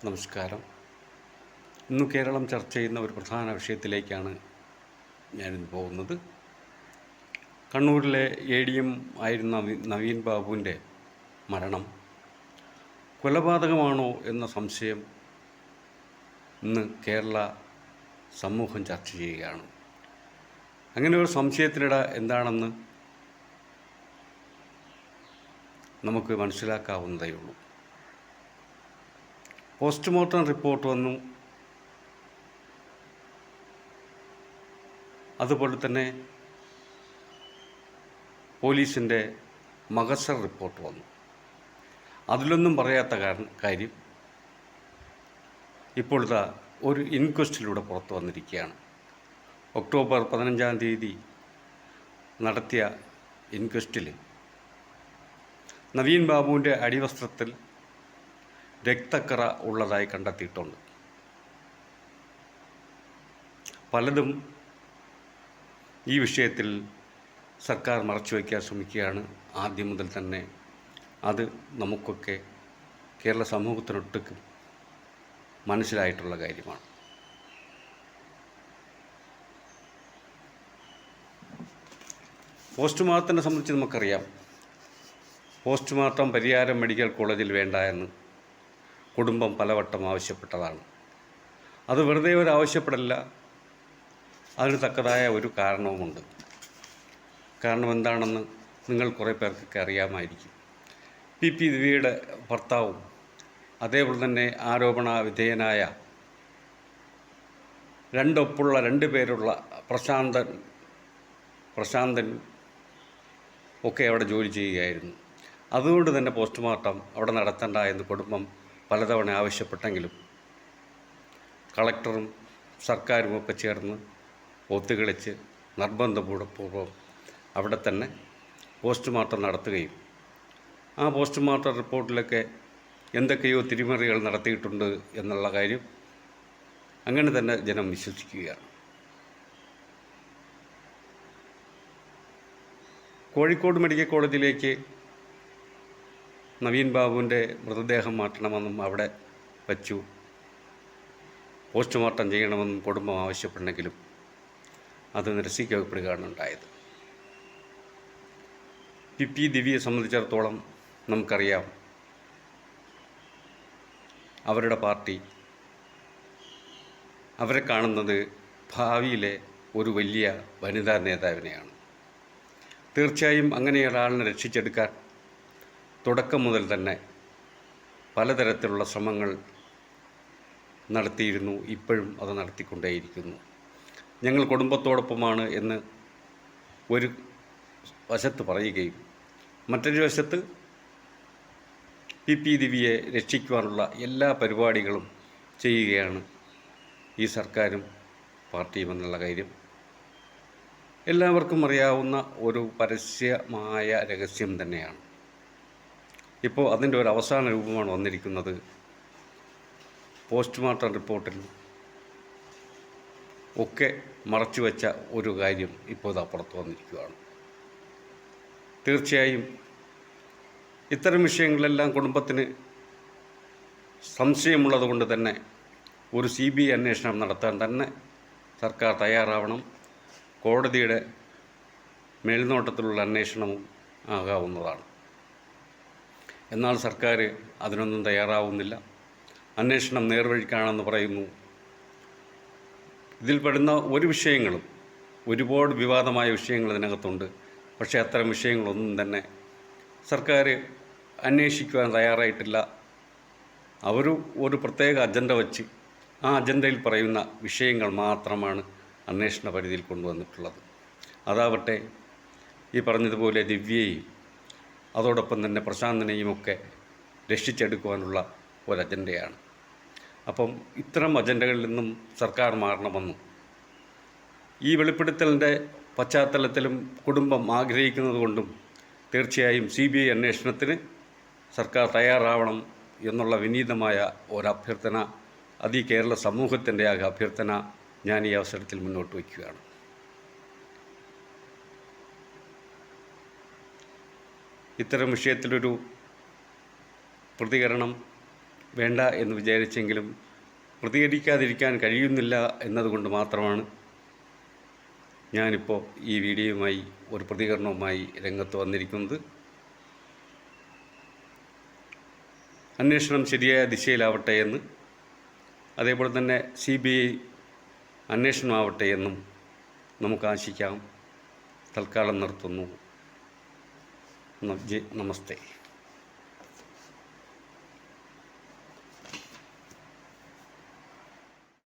നമസ്കാരം. ഇന്ന് കേരളം ചർച്ച ചെയ്യുന്ന ഒരു പ്രധാന വിഷയത്തിലേക്കാണ് ഞാനിന്ന് പോകുന്നത്. കണ്ണൂരിലെ ADM ആയിരുന്ന നവീൻ ബാബുവിൻ്റെ മരണം കൊലപാതകമാണോ എന്ന സംശയം ഇന്ന് കേരള സമൂഹം ചർച്ച ചെയ്യുകയാണ്. അങ്ങനെ ഒരു സംശയത്തിനിട എന്താണെന്ന് നമുക്ക് മനസ്സിലാക്കാവുന്നതേയുള്ളൂ. പോസ്റ്റ്മോർട്ടം റിപ്പോർട്ട് വന്നു. അതുപോലെ തന്നെ പോലീസിൻ്റെ മഗസർ റിപ്പോർട്ട് വന്നു. അതിലൊന്നും പറയാത്ത കാര്യം ഇപ്പോഴത്തെ ഒരു ഇൻക്വസ്റ്റിലൂടെ പുറത്തു വന്നിരിക്കുകയാണ്. ഒക്ടോബർ 15 നടത്തിയ ഇൻക്വസ്റ്റിൽ നവീൻ ബാബുവിൻ്റെ അടിവസ്ത്രത്തിൽ രക്തക്കറ ഉള്ളതായി കണ്ടെത്തിയിട്ടുണ്ട്. പലതും ഈ വിഷയത്തിൽ സർക്കാർ മറച്ചുവയ്ക്കാൻ ശ്രമിക്കുകയാണ്. ആദ്യം മുതൽ തന്നെ അത് നമുക്കൊക്കെ കേരള സമൂഹത്തിനൊട്ടുക്കും മനസ്സിലായിട്ടുള്ള കാര്യമാണ്. പോസ്റ്റ്മോർട്ടത്തിനെ സംബന്ധിച്ച് നമുക്കറിയാം. പോസ്റ്റ്മോർട്ടം പരിയാരം മെഡിക്കൽ കോളേജിൽ വേണ്ട എന്ന് കുടുംബം പലവട്ടം ആവശ്യപ്പെട്ടതാണ്. അത് വെറുതെ ഒരു ആവശ്യപ്പെടല്ല, അതിന് തക്കതായ ഒരു കാരണവുമുണ്ട്. കാരണം എന്താണെന്ന് നിങ്ങൾ കുറേ പേർക്കൊക്കെ അറിയാമായിരിക്കും. PP ദിവ്യയുടെ ഭർത്താവും അതേപോലെ തന്നെ ആരോപണ വിധേയനായ രണ്ടൊപ്പുള്ള 2 പേരുള്ള പ്രശാന്തൻ ഒക്കെ അവിടെ ജോലി ചെയ്യുകയായിരുന്നു. അതുകൊണ്ട് തന്നെ പോസ്റ്റ്മോർട്ടം അവിടെ നടത്തണ്ട എന്ന് കുടുംബം പലതവണ ആവശ്യപ്പെട്ടെങ്കിലും കളക്ടറും സർക്കാരും ഒക്കെ ചേർന്ന് ഒത്തുകളിച്ച് നിർബന്ധപൂർവ്വം അവിടെ തന്നെ പോസ്റ്റ്മോർട്ടം നടത്തുകയും ആ പോസ്റ്റ്മോർട്ടം റിപ്പോർട്ടിലൊക്കെ എന്തൊക്കെയോ തിരിമറികൾ നടത്തിയിട്ടുണ്ട് എന്നുള്ള കാര്യം അങ്ങനെ തന്നെ ജനം വിശ്വസിക്കുകയാണ്. കോഴിക്കോട് മെഡിക്കൽ കോളേജിലേക്ക് നവീൻ ബാബുവിൻ്റെ മൃതദേഹം മാറ്റണമെന്നും അവിടെ വച്ചു പോസ്റ്റ്മോർട്ടം ചെയ്യണമെന്നും കുടുംബം ആവശ്യപ്പെട്ടെങ്കിലും അത് നിരസിക്കപ്പെടുകയാണ് ഉണ്ടായത്. PP ദിവ്യയെ സംബന്ധിച്ചിടത്തോളം നമുക്കറിയാം, അവരുടെ പാർട്ടി അവരെ കാണുന്നത് ഭാവിയിലെ ഒരു വലിയ വനിതാ നേതാവിനെയാണ്. തീർച്ചയായും അങ്ങനെയൊരാളിനെ രക്ഷിച്ചെടുക്കാൻ തുടക്കം മുതൽ തന്നെ പലതരത്തിലുള്ള ശ്രമങ്ങൾ നടത്തിയിരുന്നു. ഇപ്പോഴും അത് നടത്തിക്കൊണ്ടേയിരിക്കുന്നു. ഞങ്ങൾ കുടുംബത്തോടൊപ്പമാണ് എന്ന് ഒരു വശത്ത് പറയുകയും മറ്റൊരു വശത്ത് PP ദിവ്യയെ രക്ഷിക്കുവാനുള്ള എല്ലാ പരിപാടികളും ചെയ്യുകയാണ് ഈ സർക്കാരും പാർട്ടിയും എന്നുള്ള കാര്യം എല്ലാവർക്കും അറിയാവുന്ന ഒരു പരസ്യമായ രഹസ്യം തന്നെയാണ്. ഇപ്പോൾ അതിൻ്റെ ഒരു അവസാന രൂപമാണ് വന്നിരിക്കുന്നത്. പോസ്റ്റ്മോർട്ടം റിപ്പോർട്ടിൽ ഒക്കെ മറച്ചുവെച്ച ഒരു കാര്യം ഇപ്പോൾ ഇതാ പുറത്തു വന്നിരിക്കുകയാണ്. തീർച്ചയായും ഇത്തരം വിഷയങ്ങളെല്ലാം കുടുംബത്തിന് സംശയമുള്ളത് കൊണ്ട് തന്നെ ഒരു CBI അന്വേഷണം നടത്താൻ തന്നെ സർക്കാർ തയ്യാറാവണം. കോടതിയുടെ മേൽനോട്ടത്തിലുള്ള അന്വേഷണവും ആകാവുന്നതാണ്. എന്നാൽ സർക്കാർ അതിനൊന്നും തയ്യാറാവുന്നില്ല. അന്വേഷണം നേർവഴിക്കാണെന്ന് പറയുന്നു. ഇതിൽപ്പെടുന്ന ഒരു വിഷയങ്ങളും ഒരുപാട് വിവാദമായ വിഷയങ്ങൾ ഇതിനകത്തുണ്ട്. പക്ഷേ അത്തരം വിഷയങ്ങളൊന്നും തന്നെ സർക്കാർ അന്വേഷിക്കുവാൻ തയ്യാറായിട്ടില്ല. ഒരു പ്രത്യേക അജണ്ട വച്ച് ആ അജണ്ടയിൽ പറയുന്ന വിഷയങ്ങൾ മാത്രമാണ് അന്വേഷണ പരിധിയിൽ കൊണ്ടുവന്നിട്ടുള്ളത്. അതാവട്ടെ ഈ പറഞ്ഞതുപോലെ ദിവ്യയെയും അതോടൊപ്പം തന്നെ പ്രശാന്തനെയുമൊക്കെ രക്ഷിച്ചെടുക്കുവാനുള്ള ഒരു അജണ്ടയാണ്. അപ്പം ഇത്തരം അജണ്ടകളിൽ നിന്നും സർക്കാർ മാറണമെന്നും ഈ വെളിപ്പെടുത്തലിൻ്റെ പശ്ചാത്തലത്തിലും കുടുംബം ആഗ്രഹിക്കുന്നത് കൊണ്ടും തീർച്ചയായും CBI അന്വേഷണത്തിന് സർക്കാർ തയ്യാറാവണം എന്നുള്ള വിനീതമായ ഒരഭ്യർത്ഥന, അത് ഈ കേരള സമൂഹത്തിൻ്റെ അഭ്യർത്ഥന ഞാൻ ഈ അവസരത്തിൽ മുന്നോട്ട് വയ്ക്കുകയാണ്. ഇത്തരം വിഷയത്തിലൊരു പ്രതികരണം വേണ്ട എന്ന് വിചാരിച്ചെങ്കിലും പ്രതികരിക്കാതിരിക്കാൻ കഴിയുന്നില്ല എന്നതുകൊണ്ട് മാത്രമാണ് ഞാനിപ്പോൾ ഈ വീഡിയോയുമായി ഒരു പ്രതികരണവുമായി രംഗത്ത് വന്നിരിക്കുന്നത്. അന്വേഷണം ശരിയായ ദിശയിലാവട്ടെ എന്ന്, അതേപോലെ തന്നെ CBI അന്വേഷണമാവട്ടെ എന്നും നമുക്ക് ആശിക്കാം. തൽക്കാലം നിർത്തുന്നു. നമസ്തേ.